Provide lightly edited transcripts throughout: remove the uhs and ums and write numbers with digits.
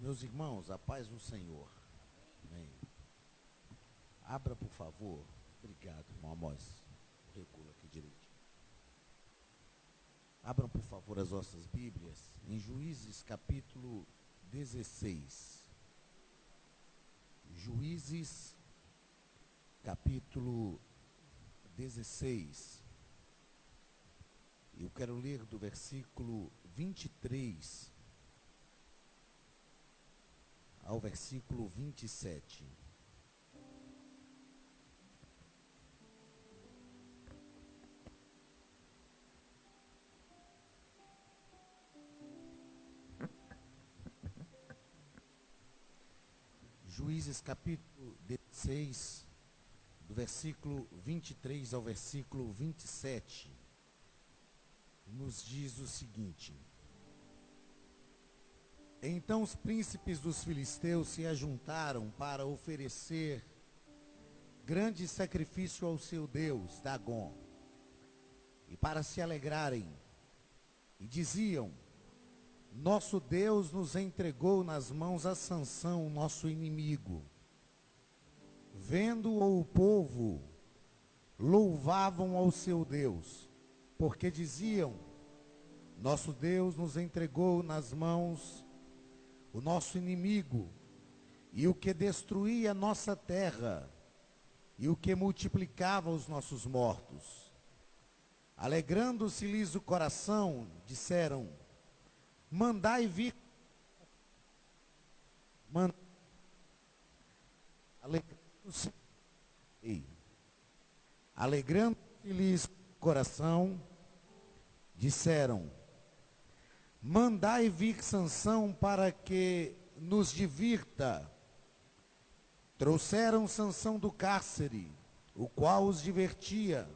Meus irmãos, a paz do Senhor. Amém. Abra, por favor. Obrigado, irmão Amós. Recula aqui direitinho. Abram, por favor, as vossas Bíblias em Juízes capítulo 16. Juízes capítulo 16. Eu quero ler do versículo 23 ao versículo 27. Juízes capítulo 16, do versículo 23 ao versículo 27, nos diz o seguinte: Então os príncipes dos filisteus se ajuntaram para oferecer grande sacrifício ao seu Deus, Dagom, e para se alegrarem, e diziam: Nosso Deus nos entregou nas mãos a Sansão, nosso inimigo. Vendo-o o povo, louvavam ao seu Deus, porque diziam: Nosso Deus nos entregou nas mãos o nosso inimigo, e o que destruía nossa terra, e o que multiplicava os nossos mortos. Alegrando-se-lhes o coração, disseram: Mandai vir. Alegrando-se-lhes o coração, disseram: Mandai vir Sansão para que nos divirta. Trouxeram Sansão do cárcere, o qual os divertia.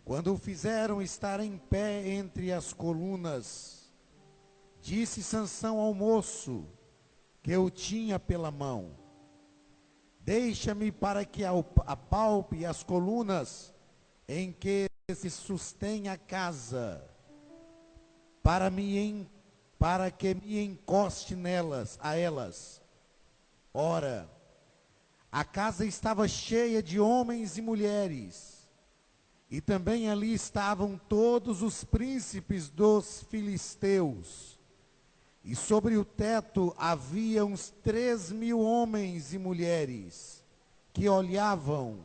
Quando o fizeram estar em pé entre as colunas, disse Sansão ao moço que o tinha pela mão: Deixa-me para que apalpe as colunas em que se sustém a casa, para que me encoste a elas. Ora, a casa estava cheia de homens e mulheres, e também ali estavam todos os príncipes dos filisteus. E sobre o teto havia uns 3.000 homens e mulheres, que olhavam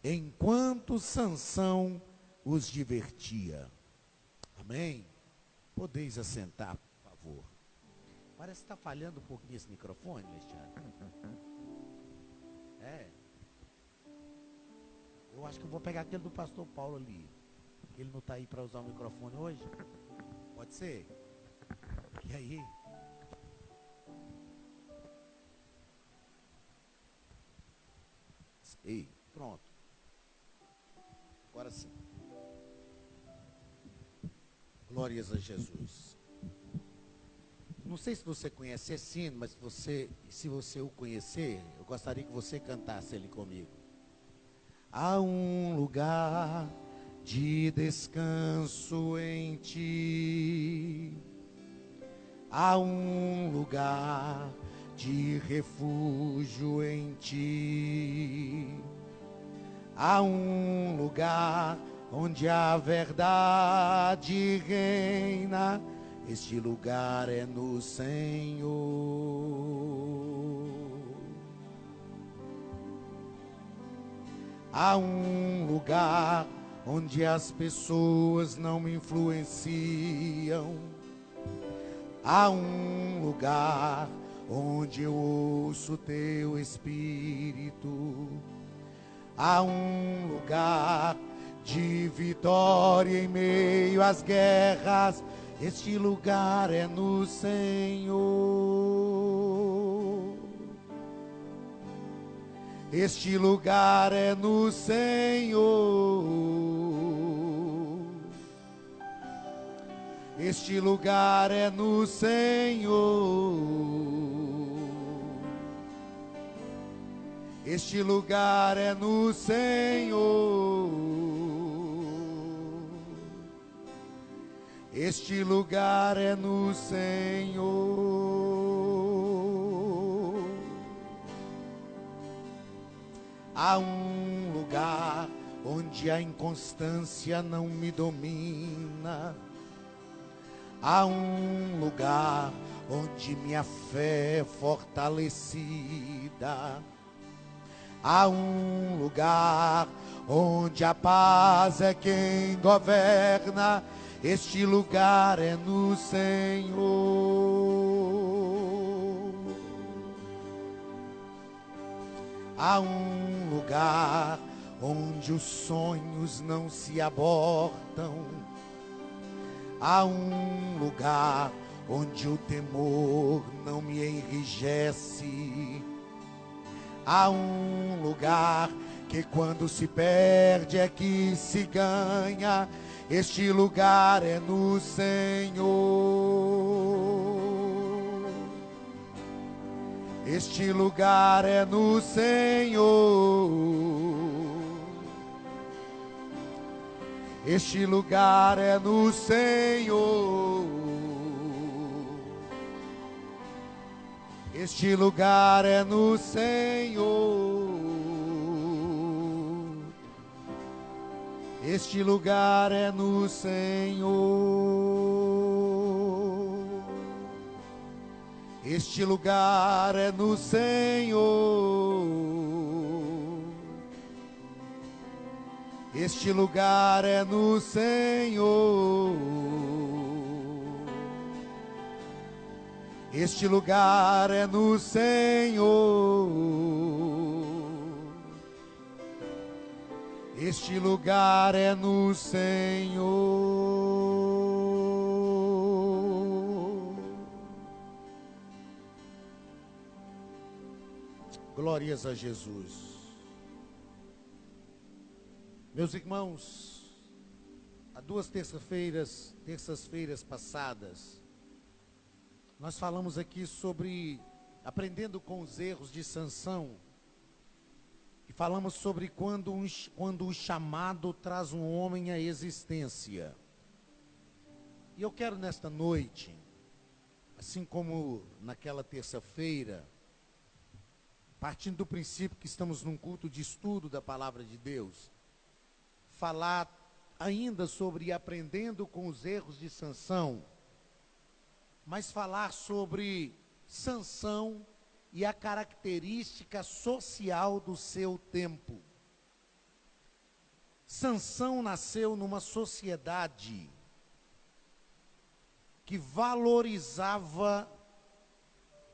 enquanto Sansão os divertia. Amém? Podeis assentar, por favor. Parece que está falhando um pouquinho esse microfone, Alexandre. Eu acho que eu vou pegar aquele do pastor Paulo ali. Ele não está aí para usar o microfone hoje? Pode ser? E aí? Ei, pronto. Agora sim. Glórias a Jesus. Não sei se você conhece esse hino, mas se você o conhecer, eu gostaria que você cantasse ele comigo. Há um lugar de descanso em ti. Há um lugar de refúgio em ti. Há um lugar onde a verdade reina. Este lugar é no Senhor. Há um lugar onde as pessoas não me influenciam. Há um lugar onde eu ouço teu Espírito. Há um lugar de vitória em meio às guerras. Este lugar é no Senhor. Este lugar é no Senhor. Este lugar é no Senhor. Este lugar é no Senhor. Este lugar é no Senhor. Há um lugar onde a inconstância não me domina. Há um lugar onde minha fé é fortalecida. Há um lugar onde a paz é quem governa. Este lugar é no Senhor. Há um lugar onde os sonhos não se abortam. Há um lugar onde o temor não me enrijece. Há um lugar que quando se perde é que se ganha. Este lugar é no Senhor. Este lugar é no Senhor. Este lugar é no Senhor. Este lugar é no Senhor. Este lugar é no Senhor. Este lugar é no Senhor. Este lugar é no Senhor. Este lugar é no Senhor. Este lugar é no Senhor. Glórias a Jesus. Meus irmãos, há duas terças-feiras passadas, nós falamos aqui sobre aprendendo com os erros de Sansão. E falamos sobre quando o chamado traz um homem à existência. E eu quero nesta noite, assim como naquela terça-feira, partindo do princípio que estamos num culto de estudo da palavra de Deus, falar ainda sobre aprendendo com os erros de Sansão, mas falar sobre Sansão e a característica social do seu tempo. Sansão nasceu numa sociedade que valorizava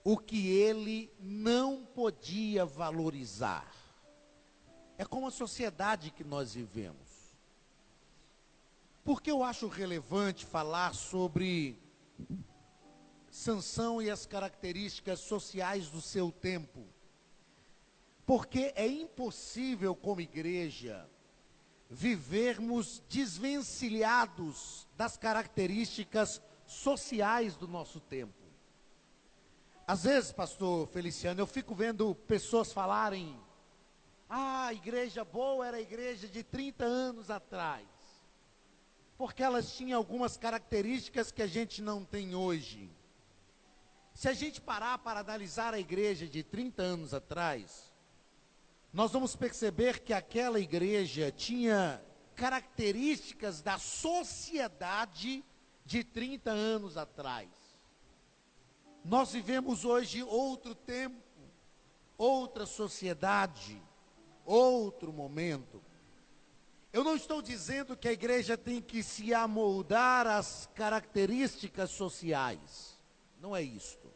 o que ele não podia valorizar. É como a sociedade que nós vivemos. Por que eu acho relevante falar sobre Sansão e as características sociais do seu tempo? Porque é impossível, como igreja, vivermos desvencilhados das características sociais do nosso tempo. Às vezes, pastor Feliciano, eu fico vendo pessoas falarem: ah, a igreja boa era a igreja de 30 anos atrás, porque elas tinham algumas características que a gente não tem hoje. Se a gente parar para analisar a igreja de 30 anos atrás, nós vamos perceber que aquela igreja tinha características da sociedade de 30 anos atrás. Nós vivemos hoje outro tempo, outra sociedade, outro momento. Eu não estou dizendo que a igreja tem que se amoldar às características sociais. Não é isto.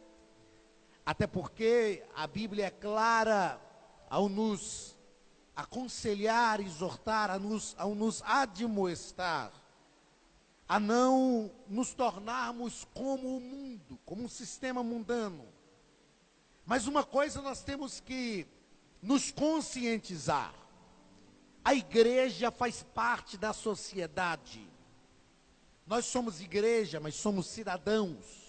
Até porque a Bíblia é clara ao nos aconselhar, exortar, ao nos admoestar, a não nos tornarmos como o mundo, como um sistema mundano. Mas uma coisa nós temos que nos conscientizar: a igreja faz parte da sociedade. Nós somos igreja, mas somos cidadãos.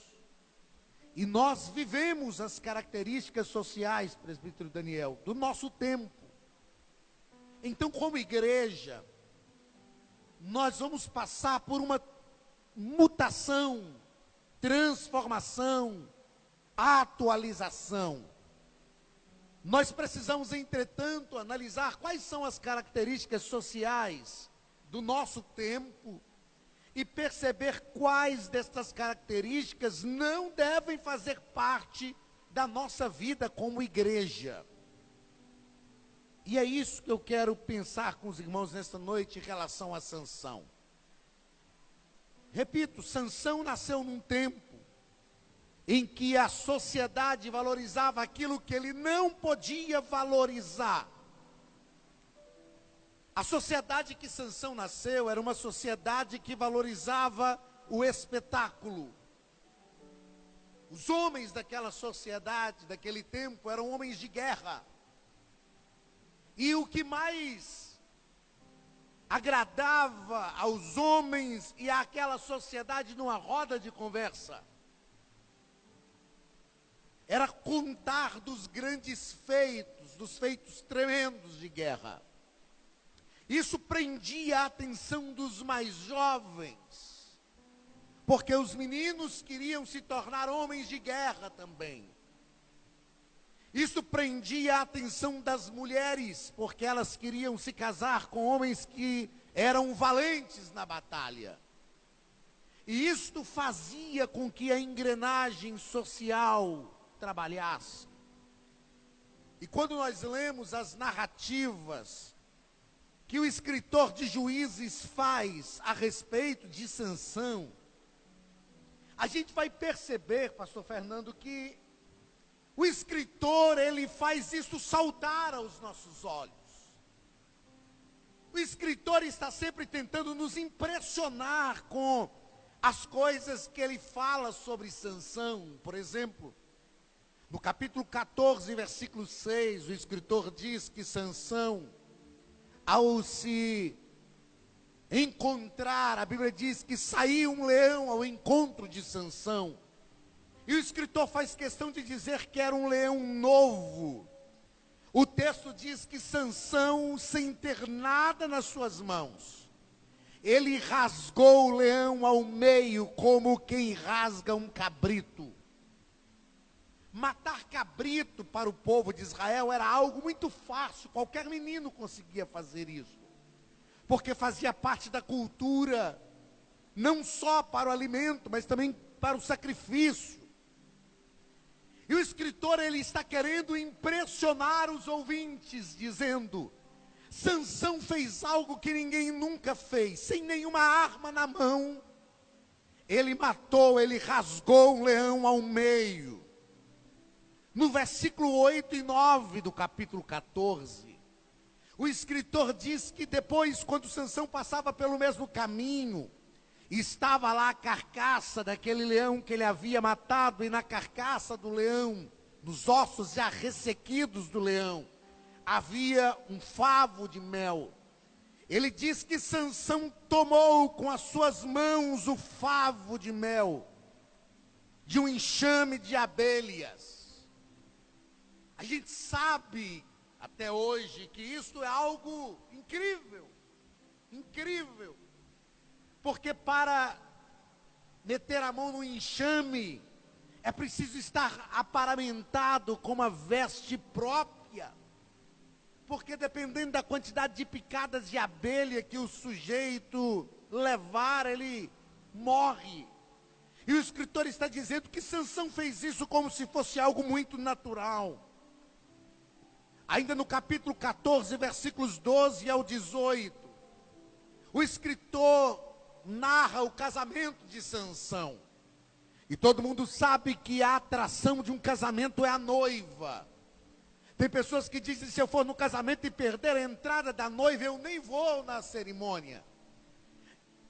E nós vivemos as características sociais, presbítero Daniel, do nosso tempo. Então, como igreja, nós vamos passar por uma mutação, transformação, atualização. Nós precisamos, entretanto, analisar quais são as características sociais do nosso tempo e perceber quais destas características não devem fazer parte da nossa vida como igreja. E é isso que eu quero pensar com os irmãos nesta noite em relação a Sansão. Repito, Sansão nasceu num tempo em que a sociedade valorizava aquilo que ele não podia valorizar. A sociedade que Sansão nasceu era uma sociedade que valorizava o espetáculo. Os homens daquela sociedade, daquele tempo, eram homens de guerra. E o que mais agradava aos homens e àquela sociedade numa roda de conversa era contar dos grandes feitos, dos feitos tremendos de guerra. Isso prendia a atenção dos mais jovens, porque os meninos queriam se tornar homens de guerra também. Isso prendia a atenção das mulheres, porque elas queriam se casar com homens que eram valentes na batalha. E isto fazia com que a engrenagem social trabalhasse. E quando nós lemos as narrativas que o escritor de Juízes faz a respeito de Sansão, a gente vai perceber, pastor Fernando, que o escritor, ele faz isso saltar aos nossos olhos. O escritor está sempre tentando nos impressionar com as coisas que ele fala sobre Sansão. Por exemplo, no capítulo 14, versículo 6, o escritor diz que Sansão, ao se encontrar, a Bíblia diz que saiu um leão ao encontro de Sansão. E o escritor faz questão de dizer que era um leão novo. O texto diz que Sansão, sem ter nada nas suas mãos, ele rasgou o leão ao meio como quem rasga um cabrito. Matar cabrito para o povo de Israel era algo muito fácil, qualquer menino conseguia fazer isso, porque fazia parte da cultura, não só para o alimento, mas também para o sacrifício. E o escritor, ele está querendo impressionar os ouvintes, dizendo: Sansão fez algo que ninguém nunca fez, sem nenhuma arma na mão. Ele matou, ele rasgou um leão ao meio. No versículo 8 e 9 do capítulo 14, o escritor diz que depois, quando Sansão passava pelo mesmo caminho, estava lá a carcaça daquele leão que ele havia matado, e na carcaça do leão, nos ossos já ressequidos do leão, havia um favo de mel. Ele diz que Sansão tomou com as suas mãos o favo de mel de um enxame de abelhas. A gente sabe até hoje que isso é algo incrível, incrível, porque para meter a mão no enxame é preciso estar aparamentado com uma veste própria, porque dependendo da quantidade de picadas de abelha que o sujeito levar, ele morre. E o escritor está dizendo que Sansão fez isso como se fosse algo muito natural. Ainda no capítulo 14, versículos 12 ao 18, o escritor narra o casamento de Sansão. E todo mundo sabe que a atração de um casamento é a noiva. Tem pessoas que dizem: se eu for no casamento e perder a entrada da noiva, eu nem vou na cerimônia.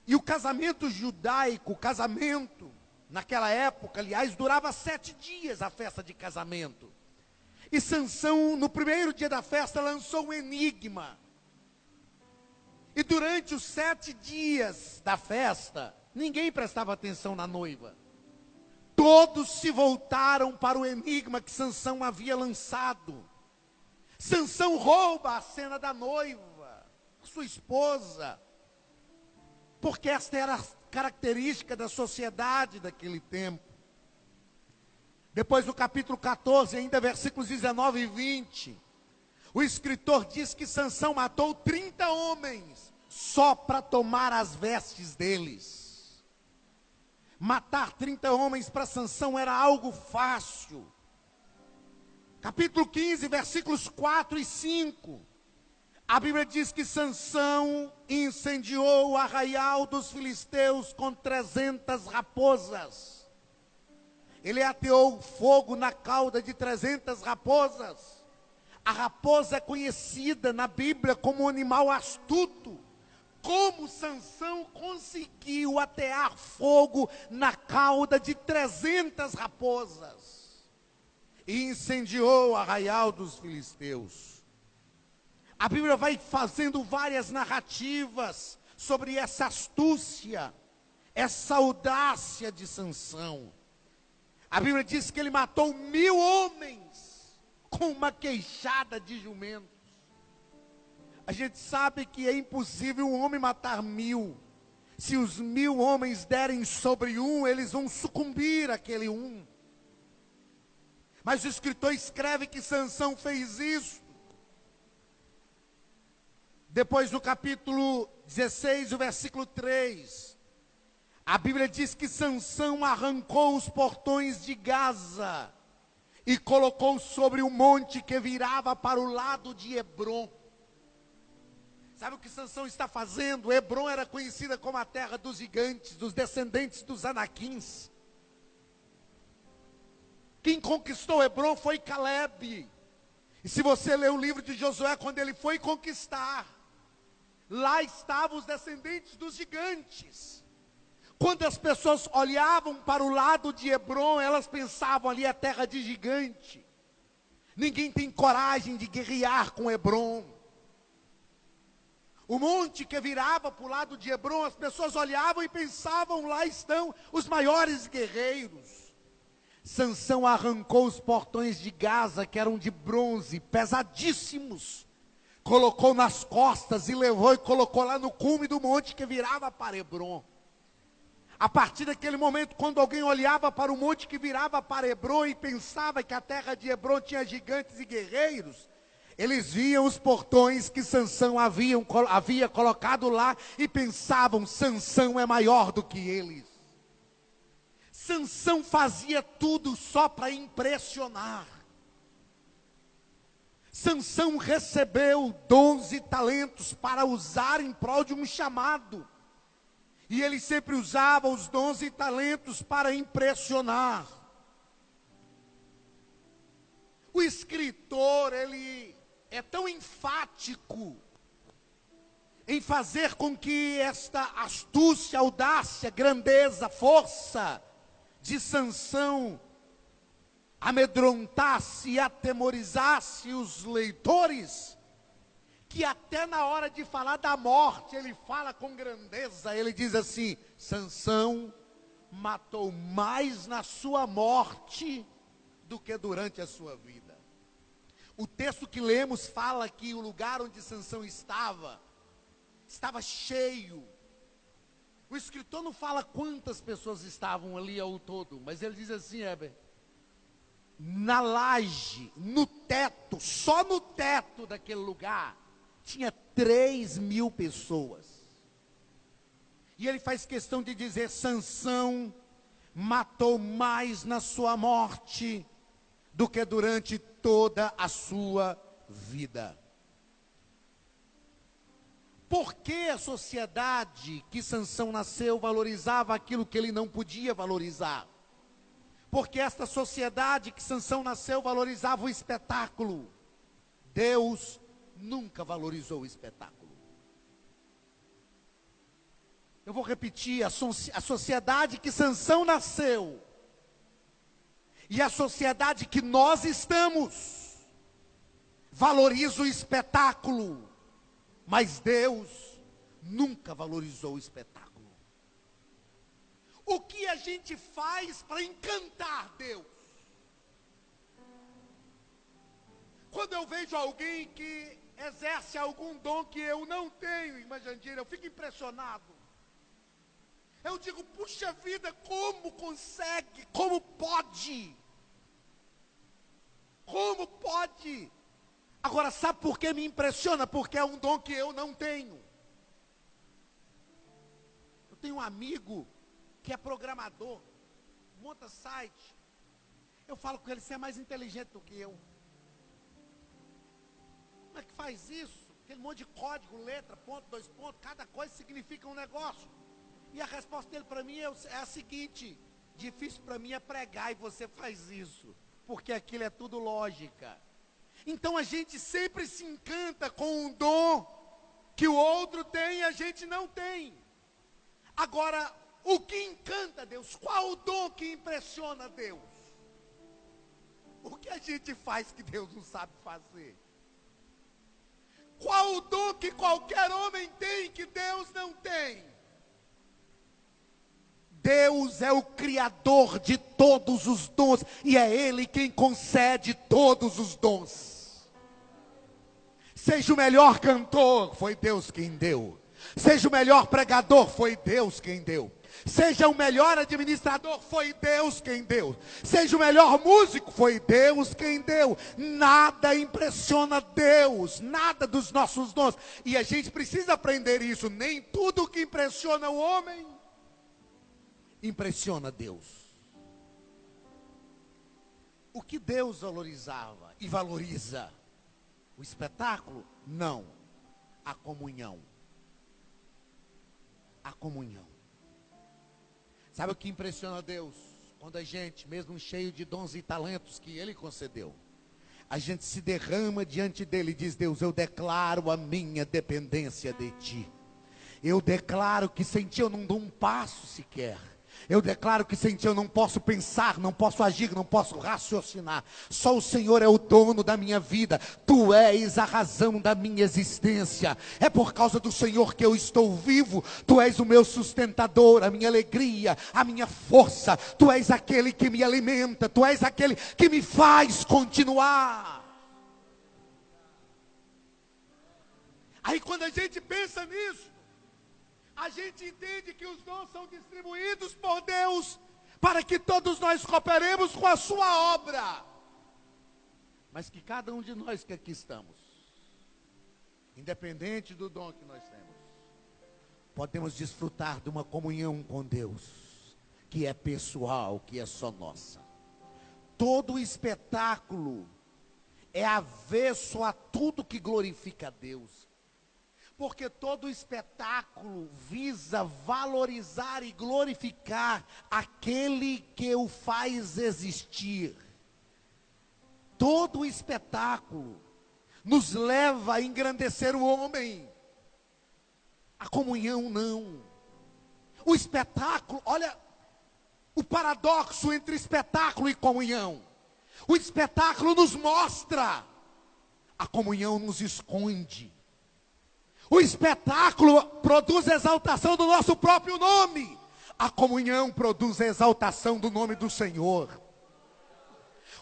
E o casamento judaico, o casamento, naquela época, aliás, durava 7 dias a festa de casamento. E Sansão, no primeiro dia da festa, lançou um enigma. E durante os 7 dias da festa, ninguém prestava atenção na noiva. Todos se voltaram para o enigma que Sansão havia lançado. Sansão rouba a cena da noiva, sua esposa, porque esta era a característica da sociedade daquele tempo. Depois no capítulo 14, ainda versículos 19 e 20, o escritor diz que Sansão matou 30 homens só para tomar as vestes deles. Matar 30 homens para Sansão era algo fácil. Capítulo 15, versículos 4 e 5. A Bíblia diz que Sansão incendiou o arraial dos filisteus com 300 raposas. Ele ateou fogo na cauda de 300 raposas. A raposa é conhecida na Bíblia como um animal astuto. Como Sansão conseguiu atear fogo na cauda de 300 raposas e incendiou o arraial dos filisteus. A Bíblia vai fazendo várias narrativas sobre essa astúcia, essa audácia de Sansão. A Bíblia diz que ele matou 1000 homens com uma queixada de jumentos. A gente sabe que é impossível um homem matar 1000. Se os 1000 homens derem sobre um, eles vão sucumbir àquele um. Mas o escritor escreve que Sansão fez isso. Depois no capítulo 16, o versículo 3, a Bíblia diz que Sansão arrancou os portões de Gaza e colocou sobre o monte que virava para o lado de Hebrom. Sabe o que Sansão está fazendo? Hebrom era conhecida como a terra dos gigantes, dos descendentes dos Anaquins. Quem conquistou Hebrom foi Calebe. E se você ler o livro de Josué, quando ele foi conquistar, lá estavam os descendentes dos gigantes. Quando as pessoas olhavam para o lado de Hebrom, elas pensavam ali a terra de gigante. Ninguém tem coragem de guerrear com Hebrom. O monte que virava para o lado de Hebrom, as pessoas olhavam e pensavam, lá estão os maiores guerreiros. Sansão arrancou os portões de Gaza, que eram de bronze, pesadíssimos, colocou nas costas e levou e colocou lá no cume do monte que virava para Hebrom. A partir daquele momento, quando alguém olhava para o monte que virava para Hebrom e pensava que a terra de Hebrom tinha gigantes e guerreiros, eles viam os portões que Sansão havia colocado lá e pensavam, Sansão é maior do que eles. Sansão fazia tudo só para impressionar. Sansão recebeu 12 talentos para usar em prol de um chamado. E ele sempre usava os 12 talentos para impressionar. O escritor, ele é tão enfático em fazer com que esta astúcia, audácia, grandeza, força de Sansão amedrontasse e atemorizasse os leitores, que até na hora de falar da morte, ele fala com grandeza, ele diz assim, Sansão matou mais na sua morte do que durante a sua vida. O texto que lemos fala que o lugar onde Sansão estava cheio. O escritor não fala quantas pessoas estavam ali ao todo, mas ele diz assim, na laje, no teto, só no teto daquele lugar, tinha 3.000 pessoas. E ele faz questão de dizer, Sansão matou mais na sua morte do que durante toda a sua vida. Por que a sociedade que Sansão nasceu valorizava aquilo que ele não podia valorizar? Porque esta sociedade que Sansão nasceu valorizava o espetáculo. Deus nunca valorizou o espetáculo. Eu vou repetir, a sociedade que Sansão nasceu e a sociedade que nós estamos valoriza o espetáculo, mas Deus nunca valorizou o espetáculo. O que a gente faz para encantar Deus? Quando eu vejo alguém que exerce algum dom que eu não tenho, irmã Jandira, eu fico impressionado. Eu digo, puxa vida, como consegue, como pode? Agora, sabe por que me impressiona? Porque é um dom que eu não tenho. Eu tenho um amigo que é programador, monta site. Eu falo com ele, você é mais inteligente do que eu. Como é que faz isso? Aquele monte de código, letra, ponto, dois pontos, cada coisa significa um negócio. E a resposta dele para mim é a seguinte: difícil para mim é pregar e você faz isso, porque aquilo é tudo lógica. Então a gente sempre se encanta com um dom que o outro tem e a gente não tem. Agora, o que encanta Deus? Qual o dom que impressiona Deus? O que a gente faz que Deus não sabe fazer? Qual o dom que qualquer homem tem que Deus não tem? Deus é o Criador de todos os dons e é Ele quem concede todos os dons. Seja o melhor cantor, foi Deus quem deu. Seja o melhor pregador, foi Deus quem deu. Seja o melhor administrador, foi Deus quem deu. Seja o melhor músico, foi Deus quem deu. Nada impressiona Deus, nada dos nossos dons. E a gente precisa aprender isso. Nem tudo que impressiona o homem impressiona Deus. O que Deus valorizava e valoriza? O espetáculo? Não. A comunhão. A comunhão. Sabe o que impressiona Deus? Quando a gente, mesmo cheio de dons e talentos que Ele concedeu, a gente se derrama diante dEle e diz: Deus, eu declaro a minha dependência de Ti. Eu declaro que sem Ti eu não dou um passo sequer. Eu declaro que sem Ti eu não posso pensar, não posso agir, não posso raciocinar. Só o Senhor é o dono da minha vida. Tu és a razão da minha existência. É por causa do Senhor que eu estou vivo. Tu és o meu sustentador, a minha alegria, a minha força. Tu és aquele que me alimenta. Tu és aquele que me faz continuar. Aí quando a gente pensa nisso, a gente entende que os dons são distribuídos por Deus para que todos nós cooperemos com a sua obra. Mas que cada um de nós que aqui estamos, independente do dom que nós temos, podemos desfrutar de uma comunhão com Deus, que é pessoal, que é só nossa. Todo espetáculo é avesso a tudo que glorifica a Deus. Porque todo espetáculo visa valorizar e glorificar aquele que o faz existir. Todo espetáculo nos leva a engrandecer o homem. A comunhão não. O espetáculo, olha o paradoxo entre espetáculo e comunhão. O espetáculo nos mostra, a comunhão nos esconde. O espetáculo produz a exaltação do nosso próprio nome. A comunhão produz a exaltação do nome do Senhor.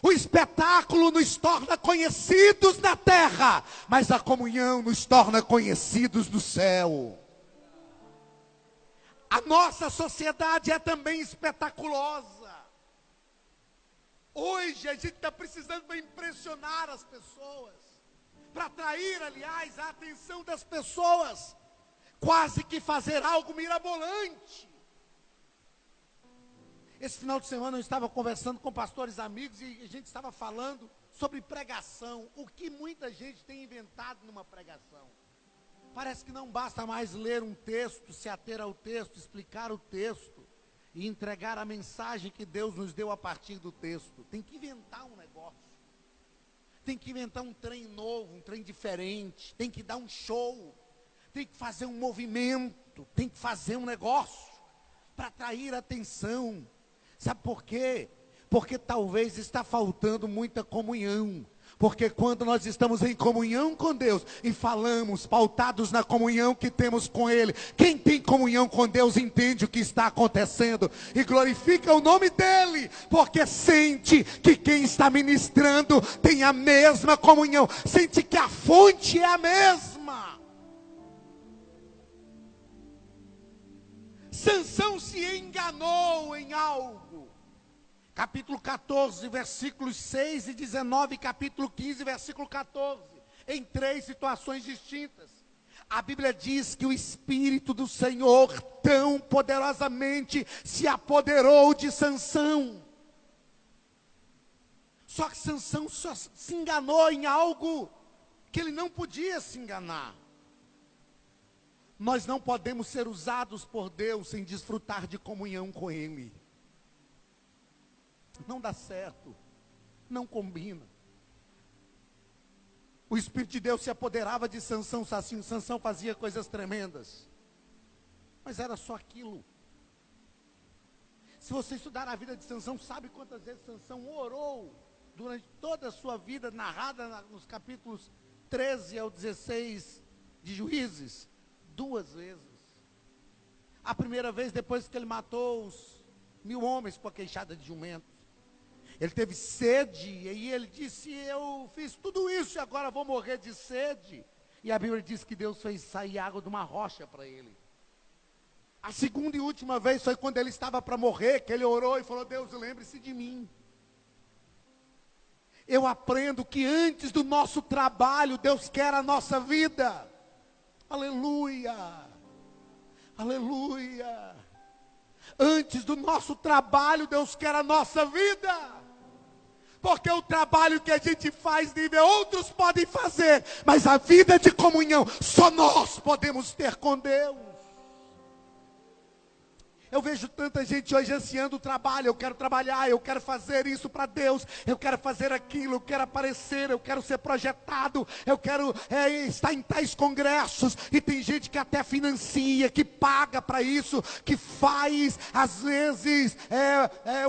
O espetáculo nos torna conhecidos na terra, mas a comunhão nos torna conhecidos no céu. A nossa sociedade é também espetaculosa. Hoje a gente está precisando para impressionar as pessoas, para atrair, aliás, a atenção das pessoas, quase que fazer algo mirabolante. Esse final de semana eu estava conversando com pastores amigos e a gente estava falando sobre pregação, o que muita gente tem inventado numa pregação. Parece que não basta mais ler um texto, se ater ao texto, explicar o texto e entregar a mensagem que Deus nos deu a partir do texto. Tem que inventar um negócio. Tem que inventar um trem novo, um trem diferente. Tem que dar um show. Tem que fazer um movimento. Tem que fazer um negócio para atrair atenção. Sabe por quê? Porque talvez está faltando muita comunhão. Porque quando nós estamos em comunhão com Deus e falamos, pautados na comunhão que temos com Ele, quem tem comunhão com Deus entende o que está acontecendo e glorifica o nome dEle, porque sente que quem está ministrando tem a mesma comunhão, sente que a fonte é a mesma. Sansão se enganou em algo. Capítulo 14, versículos 6 e 19, capítulo 15, versículo 14. em 3 situações distintas. A Bíblia diz que o Espírito do Senhor tão poderosamente se apoderou de Sansão. Só que Sansão só se enganou em algo que ele não podia se enganar. Nós não podemos ser usados por Deus sem desfrutar de comunhão com Ele. Não dá certo, não combina. O Espírito de Deus se apoderava de Sansão, Sansão fazia coisas tremendas, mas era só aquilo. Se você estudar a vida de Sansão, sabe quantas vezes Sansão orou durante toda a sua vida, narrada nos capítulos 13 ao 16 de Juízes? 2 vezes. A primeira vez depois que ele matou os 1000 homens com a queixada de jumentos. Ele teve sede, e ele disse, eu fiz tudo isso e agora vou morrer de sede. E a Bíblia diz que Deus fez sair água de uma rocha para ele. A segunda e última vez foi quando ele estava para morrer, que ele orou e falou, Deus, lembre-se de mim. Eu aprendo que antes do nosso trabalho, Deus quer a nossa vida. Aleluia, aleluia. Antes do nosso trabalho, Deus quer a nossa vida. Porque o trabalho que a gente faz, outros podem fazer, mas a vida de comunhão, só nós podemos ter com Deus. Eu vejo tanta gente hoje ansiando o trabalho, eu quero trabalhar, eu quero fazer isso para Deus, eu quero fazer aquilo, eu quero aparecer, eu quero ser projetado, eu quero estar em tais congressos, e tem gente que até financia, que paga para isso, que faz, às vezes,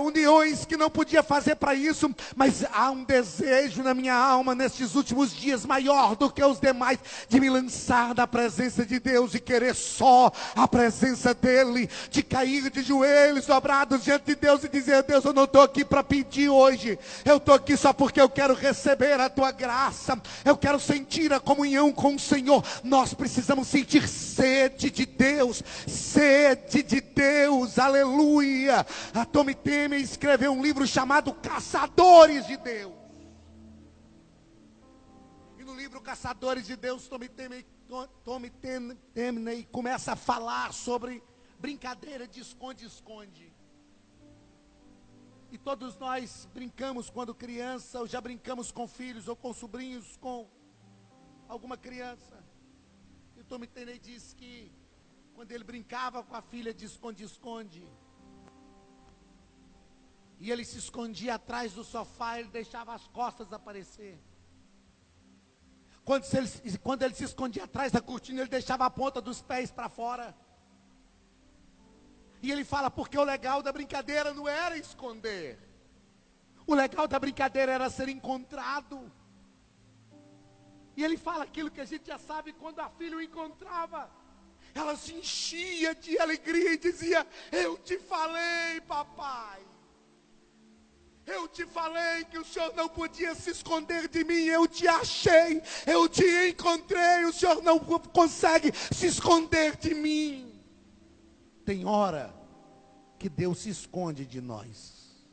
uniões que não podia fazer para isso, mas há um desejo na minha alma, nestes últimos dias, maior do que os demais, de me lançar na presença de Deus, e querer só a presença dEle, de cair de joelhos dobrados diante de Deus e dizer, Deus, eu não estou aqui para pedir hoje, eu estou aqui só porque eu quero receber a tua graça, eu quero sentir a comunhão com o Senhor. Nós precisamos sentir sede de Deus, aleluia. A Tommy Temer escreveu um livro chamado Caçadores de Deus, e no livro Caçadores de Deus, Tommy Temer começa a falar sobre brincadeira de esconde-esconde. E todos nós brincamos quando criança, ou já brincamos com filhos, ou com sobrinhos, com alguma criança. E o Tommy Tenney diz que quando ele brincava com a filha de esconde-esconde, e ele se escondia atrás do sofá, ele deixava as costas aparecer. Quando ele se escondia atrás da cortina, ele deixava a ponta dos pés para fora. E ele fala, porque o legal da brincadeira não era esconder. O legal da brincadeira era ser encontrado. E ele fala aquilo que a gente já sabe, quando a filha o encontrava, ela se enchia de alegria e dizia, eu te falei, papai. Eu te falei que o Senhor não podia se esconder de mim, eu te achei, eu te encontrei, o Senhor não consegue se esconder de mim. Tem hora que Deus se esconde de nós.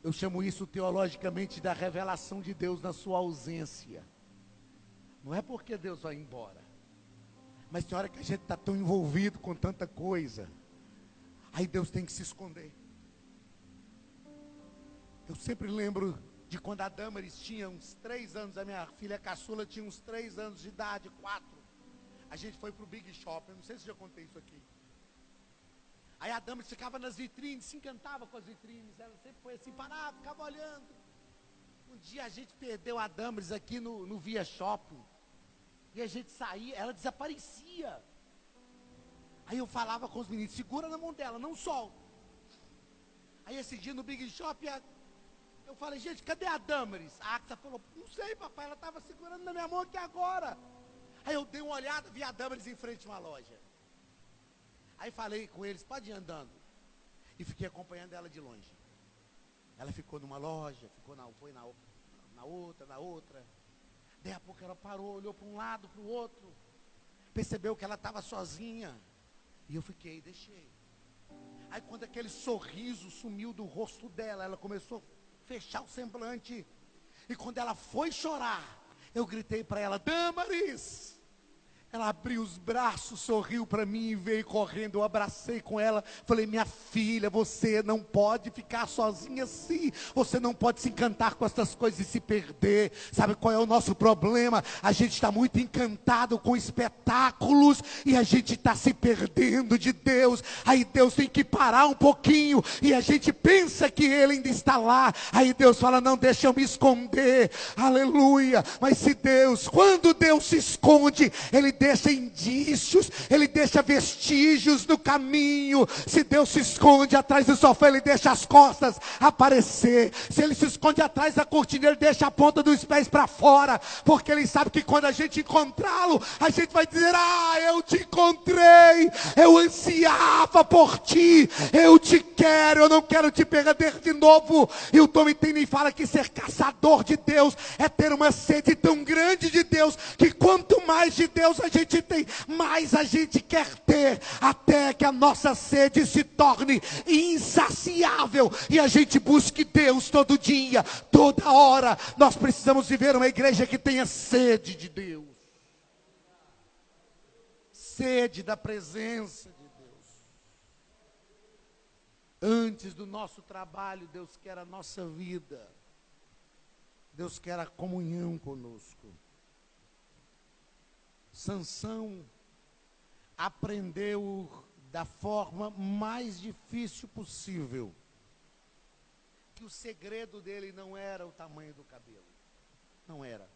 Eu chamo isso teologicamente da revelação de Deus na sua ausência. Não é porque Deus vai embora, mas tem hora que a gente está tão envolvido com tanta coisa, aí Deus tem que se esconder. Eu sempre lembro de quando a Damaris tinha uns 3 anos, a minha filha caçula tinha uns 3 anos de idade, 4. A gente foi para o Big Shop, eu não sei se eu já contei isso aqui. Aí a Damaris ficava nas vitrines, se encantava com as vitrines, ela sempre foi assim, parava, ficava olhando. Um dia a gente perdeu a Damaris aqui no Via Shopping, e a gente saía, ela desaparecia. Aí eu falava com os meninos, segura na mão dela, não solta. Aí esse dia no Big Shop, eu falei, gente, cadê a Damaris? A Axa falou, não sei, papai, ela estava segurando na minha mão aqui agora. Aí eu dei uma olhada, vi a Damaris em frente a uma loja. Aí falei com eles, pode ir andando. E fiquei acompanhando ela de longe. Ela ficou numa loja, foi na outra. Daí a pouco ela parou, olhou para um lado, para o outro. Percebeu que ela estava sozinha. E eu fiquei, deixei. Aí quando aquele sorriso sumiu do rosto dela, ela começou a fechar o semblante. E quando ela foi chorar, Eu gritei para ela: Damaris. Ela abriu os braços, sorriu para mim e veio correndo. Eu abracei com ela, falei: minha filha, você não pode ficar sozinha assim. Você não pode se encantar com essas coisas e se perder. Sabe qual é o nosso problema? A gente está muito encantado com espetáculos e a gente está se perdendo de Deus. Aí Deus tem que parar um pouquinho e a gente pensa que Ele ainda está lá. Aí Deus fala: não, deixa eu me esconder. Aleluia. Mas se Deus, quando Deus se esconde, Ele deixa indícios, Ele deixa vestígios no caminho. Se Deus se esconde atrás do sofá, Ele deixa as costas aparecer. Se Ele se esconde atrás da cortina, Ele deixa a ponta dos pés para fora, porque Ele sabe que quando a gente encontrá-lo, a gente vai dizer: ah, eu te encontrei, eu ansiava por ti, eu te quero, eu não quero te perder de novo. E o Tom Tenney fala que ser caçador de Deus é ter uma sede tão grande de Deus, que quanto mais de Deus a gente tem, mais a gente quer ter, até que a nossa sede se torne insaciável e a gente busque Deus todo dia, toda hora. Nós precisamos viver uma igreja que tenha sede de Deus, sede da presença de Deus. Antes do nosso trabalho, Deus quer a nossa vida, Deus quer a comunhão conosco. Sansão aprendeu da forma mais difícil possível que o segredo dele não era o tamanho do cabelo. Não era.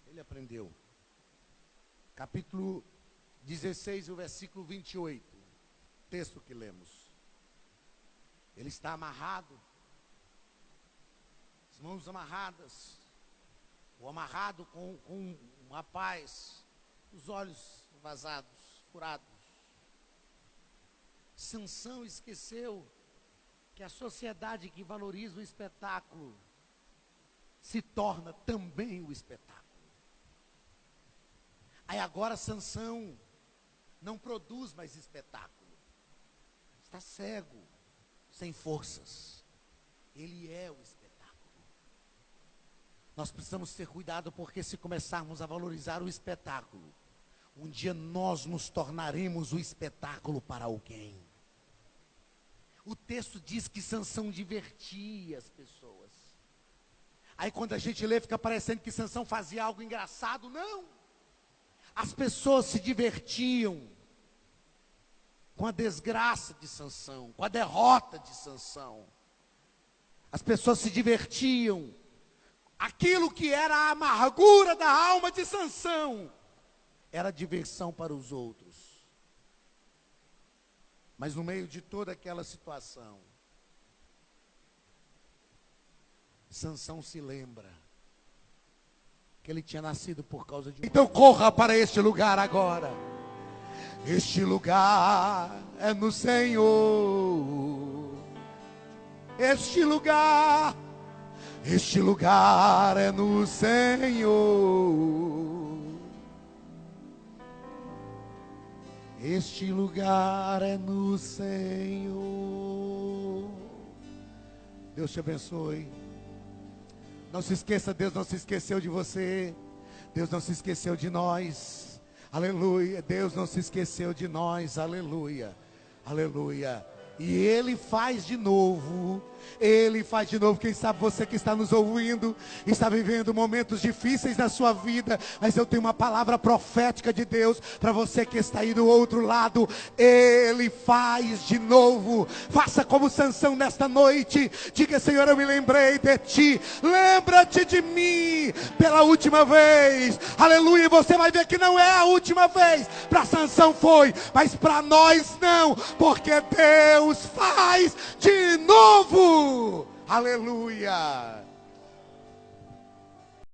Ele aprendeu. Capítulo 16, o versículo 28. Texto que lemos. Ele está amarrado, as mãos amarradas, ou amarrado com um rapaz, os olhos vazados, furados. Sansão esqueceu que a sociedade que valoriza o espetáculo se torna também o espetáculo. Aí agora Sansão não produz mais espetáculo. Está cego, sem forças. Ele é o espetáculo. Nós precisamos ter cuidado, porque se começarmos a valorizar o espetáculo, um dia nós nos tornaremos o espetáculo para alguém. O texto diz que Sansão divertia as pessoas. Aí quando a gente lê, fica parecendo que Sansão fazia algo engraçado. Não! As pessoas se divertiam com a desgraça de Sansão, com a derrota de Sansão. As pessoas se divertiam. Aquilo que era a amargura da alma de Sansão era diversão para os outros. Mas no meio de toda aquela situação, Sansão se lembra que ele tinha nascido por causa de... Então corra para este lugar agora. Este lugar é no Senhor. Este lugar é no Senhor. Este lugar é no Senhor. Deus te abençoe. Não se esqueça, Deus não se esqueceu de você. Deus não se esqueceu de nós. Aleluia. Deus não se esqueceu de nós. Aleluia. Aleluia. E Ele faz de novo. Ele faz de novo. Quem sabe você que está nos ouvindo está vivendo momentos difíceis na sua vida, mas eu tenho uma palavra profética de Deus para você que está aí do outro lado. Ele faz de novo. Faça como Sansão nesta noite. Diga: Senhor, eu me lembrei de ti. Lembra-te de mim pela última vez. Aleluia. E você vai ver que não é a última vez. Para Sansão foi, mas para nós não, porque Deus faz de novo. Aleluia.